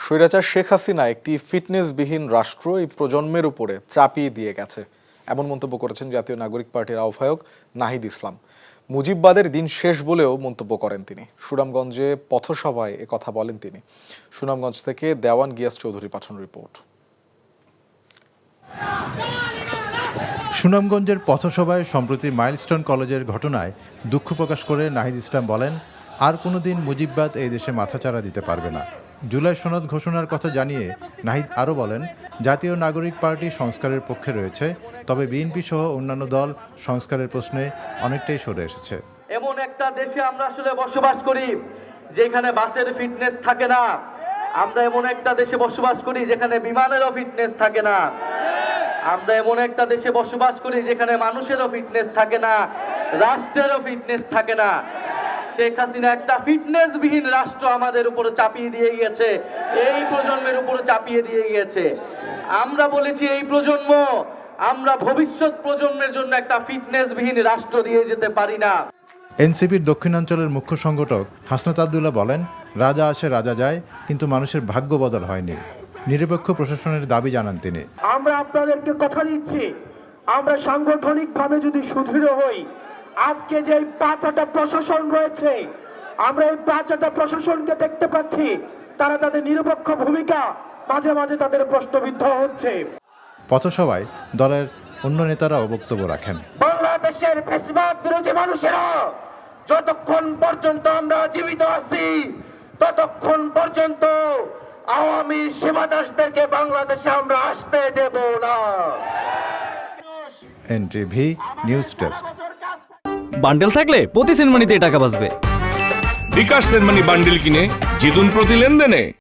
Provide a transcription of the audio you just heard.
স্বৈরাচার শেখ হাসিনা একটি ফিটনেসবিহীন রাষ্ট্র এই প্রজন্মের উপরে চাপিয়ে দিয়ে গেছে, এমন মন্তব্য করেছেন জাতীয় নাগরিক পার্টির আহ্বায়ক নাহিদ ইসলাম। মুজিববাদের দিন শেষ বলেও মন্তব্য করেন তিনি। সুনামগঞ্জে পথসভায় একথা বলেন তিনি। সুনামগঞ্জ থেকে দেওয়ান গিয়াস চৌধুরী পাঠানো রিপোর্ট। সুনামগঞ্জের পথসভায় সম্প্রতি মাইলস্টোন কলেজের ঘটনায় দুঃখ প্রকাশ করে নাহিদ ইসলাম বলেন, আর কোনোদিন মুজিববাদ এই দেশে মাথাচাড়া দিতে পারবে না। জুলাই সনদ ঘোষণার কথা জানিয়ে নাহিদ আরও বলেন, জাতীয় নাগরিক পার্টি সংস্কারের পক্ষে রয়েছে, তবে বিএনপি সহ অন্যান্য দল সংস্কারের প্রশ্নে অনেকটাই সরে এসেছে। এমন একটা দেশে আমরা আসলে বসবাস করি যেখানে বাসের ফিটনেস থাকে না। আমরা এমন একটা দেশে বসবাস করি যেখানে বিমানেরও ফিটনেস থাকে না। আমরা এমন একটা দেশে বসবাস করি যেখানে মানুষেরও ফিটনেস থাকে না, রাষ্ট্রেরও ফিটনেস থাকে না। শেখ হাসিনা একটা ফিটনেসবিহীন রাষ্ট্র আমাদের উপরে চাপিয়ে দিয়ে গিয়েছে, এই প্রজন্মের উপরে চাপিয়ে দিয়ে গিয়েছে। আমরা বলেছি এই প্রজন্ম, আমরা ভবিষ্যৎ প্রজন্মের জন্য একটা ফিটনেসবিহীন রাষ্ট্র দিয়ে যেতে পারি না। এনসিপির দক্ষিণাঞ্চলের মুখ্য সংগঠক হাসনাত আবদুল্লাহ বলেন, রাজা আসে রাজা যায়, কিন্তু মানুষের ভাগ্য বদল হয়নি। নিরপেক্ষ প্রশাসনের দাবি জানান তিনি। আমরা আপনাদেরকে কথা দিচ্ছি, আমরা সাংগঠনিকভাবে যদি সুদৃঢ় হই, আজকে যে পাঁচটা প্রশাসন রয়েছে, আমরা এই পাঁচটা প্রশাসনকে দেখতে পাচ্ছি তারা তাদের নিরপেক্ষ ভূমিকা মাঝে মাঝে তাদের প্রশ্নবিদ্ধ হচ্ছে। পথসভায় দলের অন্য নেতারাও বক্তব্য রাখেন। বাংলাদেশের ফ্যাসিবাদ বিরোধী মানুষেরা যতক্ষণ পর্যন্ত আমরা জীবিত আছি, ততক্ষণ পর্যন্ত আওয়ামী সীমাদাসদেরকে বাংলাদেশে আমরা আসতে দেব না। NTV news desk. বান্ডেল থাকলে প্রতি সেনমানিতে টাকা বাঁচবে। বিকাশ সেনমানি বান্ডেল কিনে জিতুন প্রতি লেনদেনে।